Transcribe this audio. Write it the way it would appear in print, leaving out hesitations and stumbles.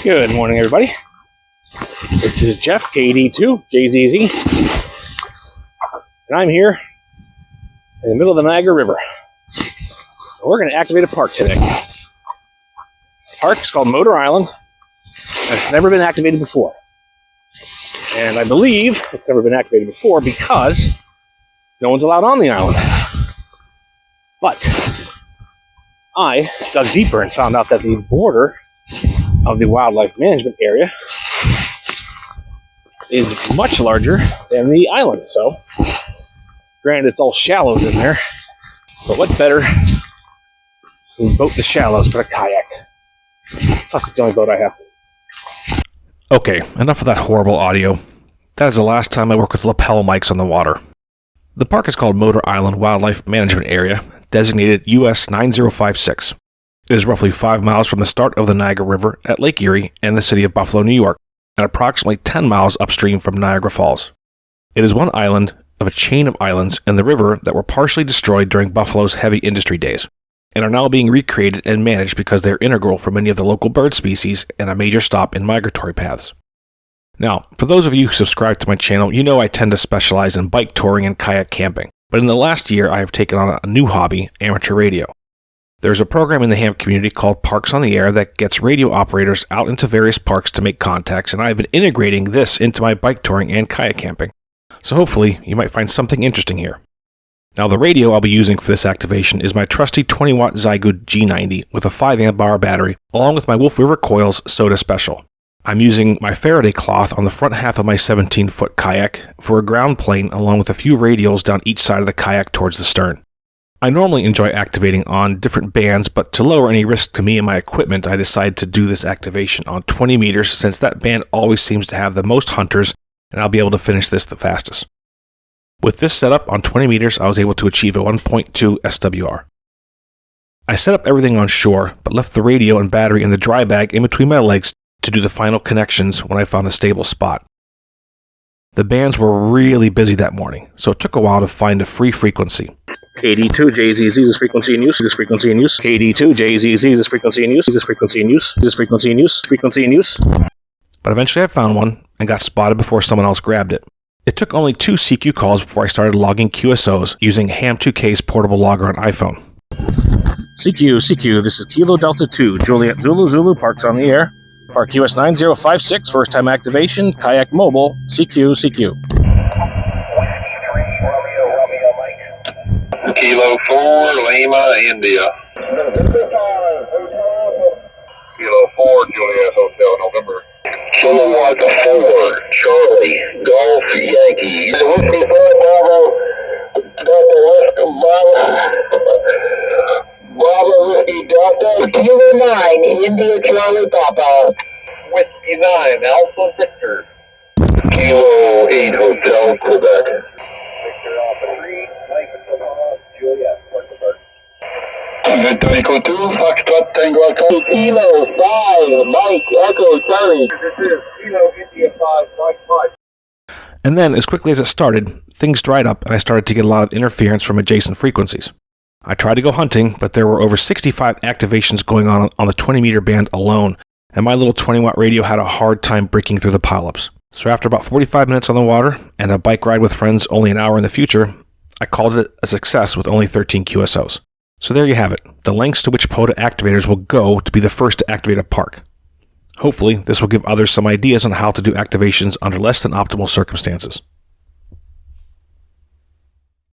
Good morning, everybody. This is Jeff, KD2, JZZ, and I'm here in the middle of the Niagara River. We're going to activate a park today. The park is called Motor Island, and it's never been activated before. And I believe it's never been activated before because no one's allowed on the island. But I dug deeper and found out that the border of the wildlife management area is much larger than the island. So, granted, it's all shallows in there, but what better than boat the shallows but a kayak? Plus, it's the only boat I have. Okay, enough of that horrible audio. That is the last time I work with lapel mics on the water. The park is called Motor Island Wildlife Management Area, designated US-9056. It is roughly 5 miles from the start of the Niagara River at Lake Erie and the city of Buffalo, New York, and approximately 10 miles upstream from Niagara Falls. It is one island of a chain of islands in the river that were partially destroyed during Buffalo's heavy industry days, and are now being recreated and managed because they are integral for many of the local bird species and a major stop in migratory paths. Now, for those of you who subscribe to my channel, you know I tend to specialize in bike touring and kayak camping, but in the last year I have taken on a new hobby, amateur radio. There's a program in the ham community called Parks on the Air that gets radio operators out into various parks to make contacts, and I've been integrating this into my bike touring and kayak camping. So hopefully you might find something interesting here. Now the radio I'll be using for this activation is my trusty 20-watt Zygood G90 with a 5 amp hour battery, along with my Wolf River Coils Soda Special. I'm using my Faraday cloth on the front half of my 17-foot kayak for a ground plane, along with a few radials down each side of the kayak towards the stern. I normally enjoy activating on different bands, but to lower any risk to me and my equipment, I decided to do this activation on 20 meters since that band always seems to have the most hunters, and I'll be able to finish this the fastest. With this setup on 20 meters, I was able to achieve a 1.2 SWR. I set up everything on shore, but left the radio and battery in the dry bag in between my legs to do the final connections when I found a stable spot. The bands were really busy that morning, so it took a while to find a free frequency. KD2, JZZ, this frequency in use, this frequency in use. KD2, JZZ, this frequency in use, this frequency in use, this frequency in use, frequency in use. But eventually I found one and got spotted before someone else grabbed it. It took only 2 CQ calls before I started logging QSOs using Ham2K's portable logger on iPhone. CQ, this is Kilo Delta 2, Juliet Zulu, parked on the air. Park US-9056, first time activation, kayak mobile, CQ. Kilo 4, Lima, India. Kilo 4, Juliet Hotel, November. Kilowatt 4, Charlie, Golf, Yankee. Whiskey 4, Bravo, Delta West, Bravo, Whiskey Delta. Kilo 9, India, Charlie, Papa. Whiskey 9, Alpha Victor. Kilo 8, Hotel, Quebec. Victor Alpha 3, Mike, Juliet, Echo 2, Foxtrot, Tango, Kilo 5, Mike, Echo 30. This is Kilo India 5, Mike 5. And then, as quickly as it started, things dried up and I started to get a lot of interference from adjacent frequencies. I tried to go hunting, but there were over 65 activations going on the 20-meter band alone, and my little 20-watt radio had a hard time breaking through the pileups. So after about 45 minutes on the water and a bike ride with friends only an hour in the future, I called it a success with only 13 QSOs. So there you have it, the lengths to which POTA activators will go to be the first to activate a park. Hopefully, this will give others some ideas on how to do activations under less than optimal circumstances.